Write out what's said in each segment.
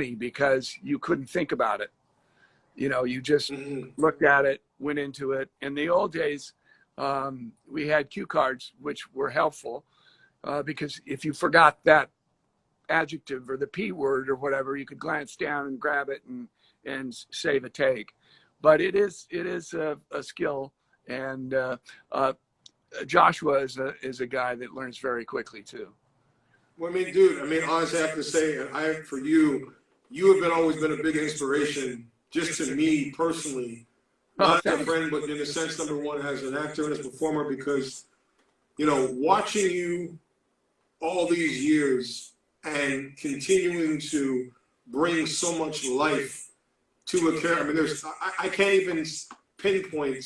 because you couldn't think about it. You know, you just looked at it, went into it. In the old days, we had cue cards, which were helpful because if you forgot that adjective or the P word or whatever, you could glance down and grab it and save a take. But it is a skill, and Joshua is a guy that learns very quickly too. Well, I mean, dude, I mean, honestly, I have to say, for you, you have always been a big inspiration, just to me personally, not as a friend, but in a sense, number one, as an actor and as a performer, because, you know, watching you all these years and continuing to bring so much life to a character. I mean, I can't even pinpoint,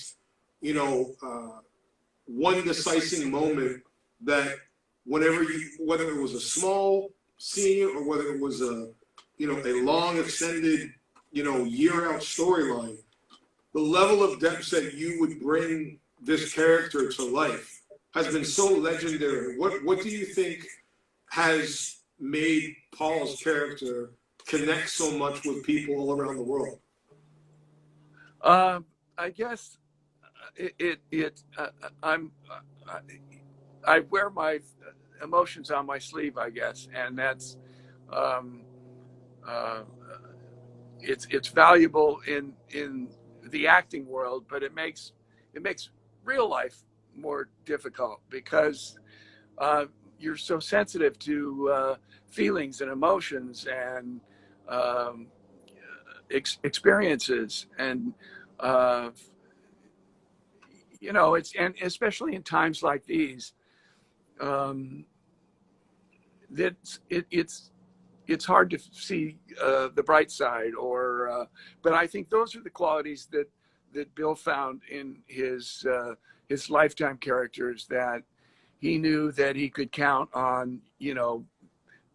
you know, one decisive moment that whether it was a small scene or whether it was a long extended, year out storyline, the level of depth that you would bring this character to life has been so legendary. What do you think has made Paul's character connect so much with people all around the world? I guess I wear my emotions on my sleeve, I guess, and that's it's valuable in the acting world, but it makes real life more difficult because you're so sensitive to feelings and emotions and experiences, and and especially in times like these, it's hard to see the bright side, but I think those are the qualities that Bill found in his lifetime characters, that he knew that he could count on,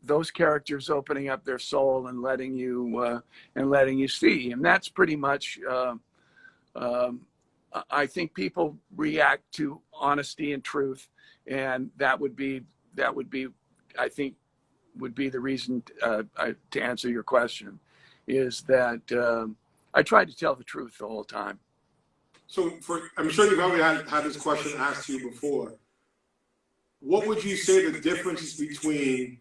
those characters opening up their soul and letting you see. And that's pretty much, I think people react to honesty and truth, and that would be, I think, would be the reason to answer your question, is that I tried to tell the truth the whole time. So I'm sure you've already had this question asked to you before. What would you say the difference is between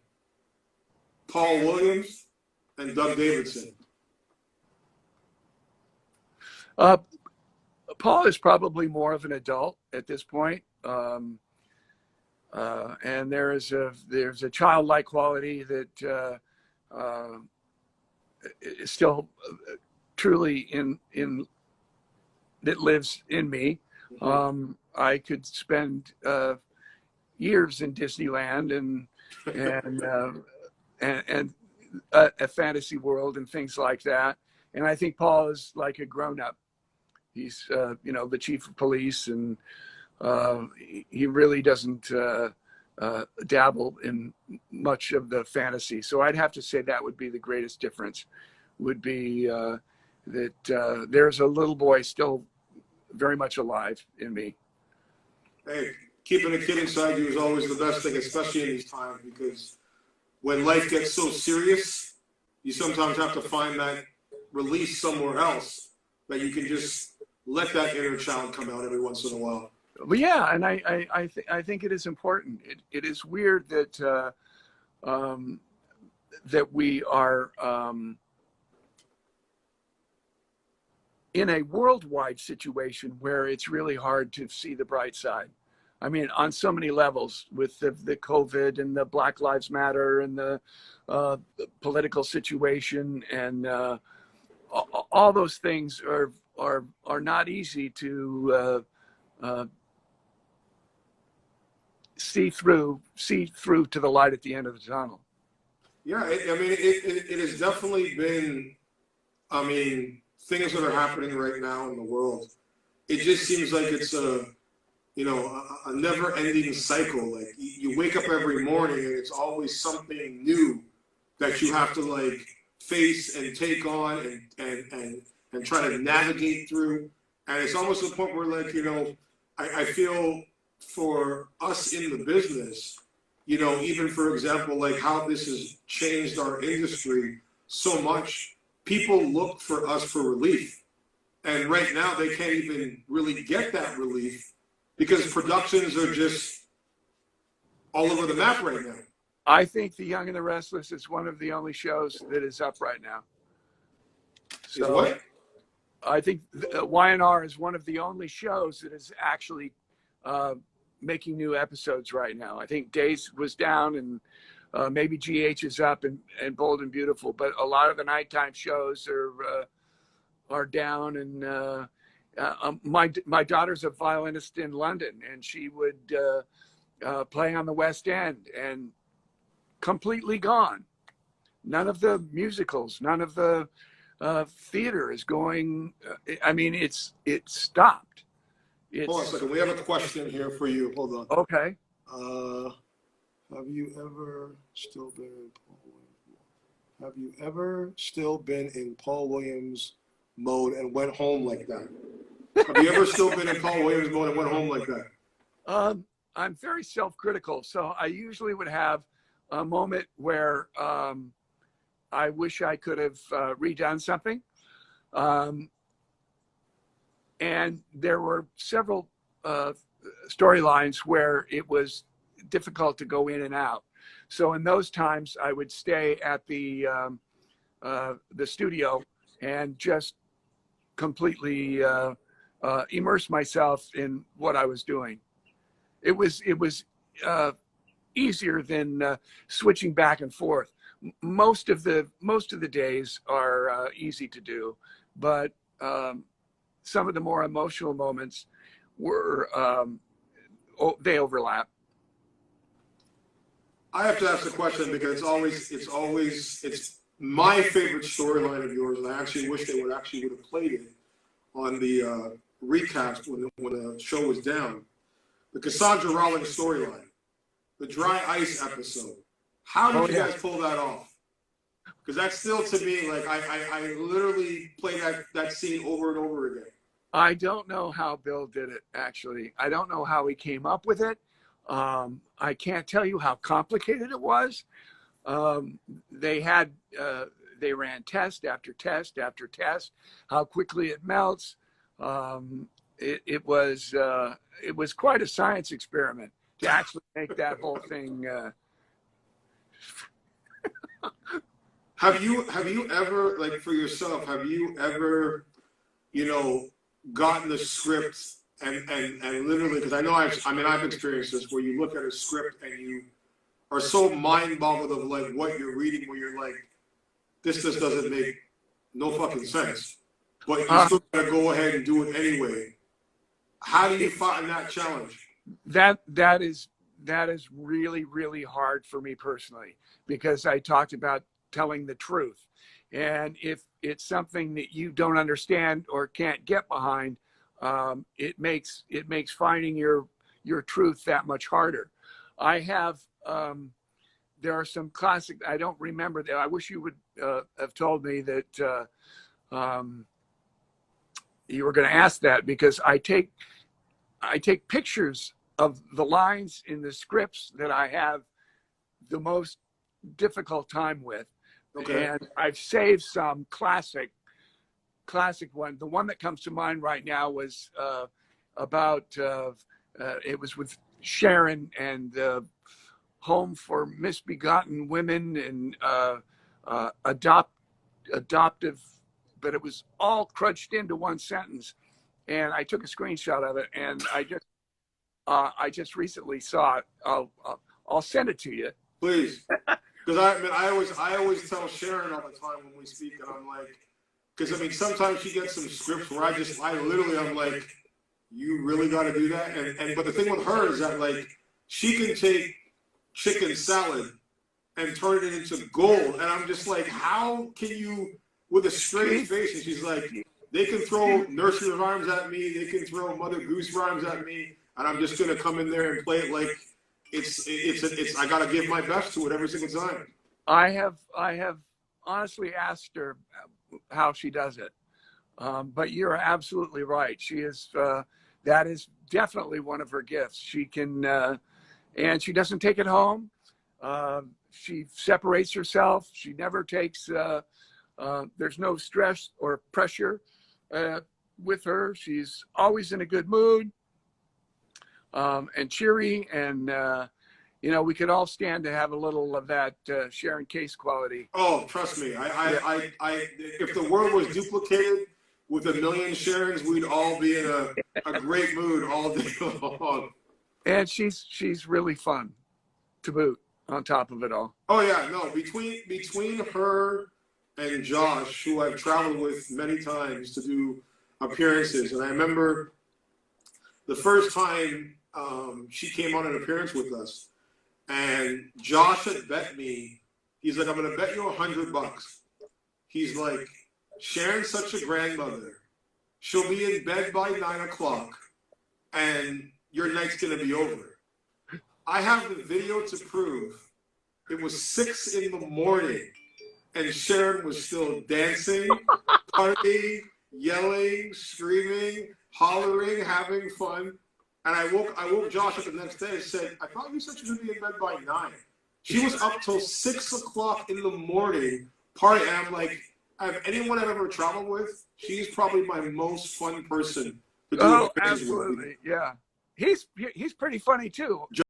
Paul Williams and Doug Davidson? Paul is probably more of an adult at this point. And there's a childlike quality that is still truly that lives in me. I could spend years in Disneyland and a fantasy world and things like that. And I think Paul is like a grown-up. He's the chief of police, and he really doesn't dabble in much of the fantasy. So I'd have to say that would be the greatest difference, would be that there's a little boy still very much alive in me. Hey, keeping a kid inside you is always the best thing, especially in these times, because when life gets so serious, you sometimes have to find that release somewhere else, that you can just let that inner child come out every once in a while. Well, yeah, and I think it is important. It is weird that that we are in a worldwide situation where it's really hard to see the bright side. I mean, on so many levels, with the COVID and the Black Lives Matter and the political situation, and all those things are not easy to see through to the light at the end of the tunnel. Yeah, it has definitely been, things that are happening right now in the world. It just seems like it's a never-ending cycle. Like, you wake up every morning and it's always something new that you have to face and take on and try to navigate through. And it's almost to the point where I feel for us in the business, even for example, how this has changed our industry. so much, people look for us for relief. And right now they can't even really get that relief because productions are just all over the map right now. I think The Young and the Restless is one of the only shows that is up right now. So is what? I think Y&R is one of the only shows that is actually making new episodes right now. I think Days was down, and maybe GH is up, and Bold and Beautiful, but a lot of the nighttime shows are down. And my daughter's a violinist in London, and she would play on the West End, and completely gone. None of the musicals, none of the theater is going. I mean, it stopped. Hold on a second. We have a question here for you. Hold on. Okay. Have you ever still been in Paul Williams? Have you ever still been in Paul Williams mode and went home like that? Have you ever still been in Paul Williams mode and went home like that? I'm very self-critical, so I usually would have a moment where I wish I could have redone something. And there were several storylines where it was difficult to go in and out. So in those times, I would stay at the studio and just completely immerse myself in what I was doing. It was easier than switching back and forth. Most of the days are easy to do, but some of the more emotional moments were they overlap. I have to ask the question because it's my favorite storyline of yours, and I actually wish they would have played it on the recaps when the show was down. The Cassandra Rawlings storyline, the Dry Ice episode. How did you guys pull that off? Because that's still, to me, like I literally play that scene over and over again. I don't know how Bill did it, actually. I don't know how he came up with it. I can't tell you how complicated it was. They ran test after test after test, how quickly it melts. It was quite a science experiment to actually make that whole thing. Have you ever, like, for yourself, have you ever, gotten the script and literally, because I know I've experienced this, where you look at a script and you are so mind boggled of like what you're reading, where you're like, this just doesn't make no fucking sense, but you still gotta go ahead and do it anyway. How do you find that challenge? That is really, really hard for me personally, because I talked about telling the truth. And if it's something that you don't understand or can't get behind, it makes finding your truth that much harder. I have, there are some classic, I don't remember that. I wish you would have told me that you were going to ask that, because I take pictures of the lines in the scripts that I have the most difficult time with. Okay. And I've saved some classic one. The one that comes to mind right now was about, it was with Sharon and Home for Misbegotten Women and adoptive, but it was all crunched into one sentence. And I took a screenshot of it, and I just recently saw it. I'll send it to you. Please. Because I always tell Sharon all the time when we speak, and I'm like, because sometimes she gets some scripts where I'm like, you really got to do that? But the thing with her is that, like, she can take chicken salad and turn it into gold. And I'm just like, how can you, with a straight face? And she's like, they can throw nursery rhymes at me, they can throw Mother Goose rhymes at me, and I'm just going to come in there and play it like I got to give my best to it every single time. I have honestly asked her how she does it. But you're absolutely right. She is, that is definitely one of her gifts. She can, and she doesn't take it home. She separates herself. She never takes, there's no stress or pressure with her. She's always in a good mood and cheery. And, you know, we could all stand to have a little of that Sharon Case quality. Oh, trust me. If the world was duplicated with a million Sharons, we'd all be in a great mood all day long. And she's really fun to boot on top of it all. Oh yeah, no, between her and Josh, who I've traveled with many times to do appearances, and I remember the first time she came on an appearance with us, and Josh had bet me, he's like, I'm gonna bet you $100. He's like, Sharon's such a grandmother. She'll be in bed by 9 o'clock and your night's gonna be over. I have the video to prove it was 6 in the morning and Sharon was still dancing, partying, yelling, screaming, hollering, having fun. And I woke Josh up the next day and said, I thought you said you were gonna be in bed by 9. She was up till 6 o'clock in the morning partying. And I'm like, out of anyone I've ever traveled with, she's probably my most fun person to do. Oh, absolutely. Yeah. He's pretty funny too.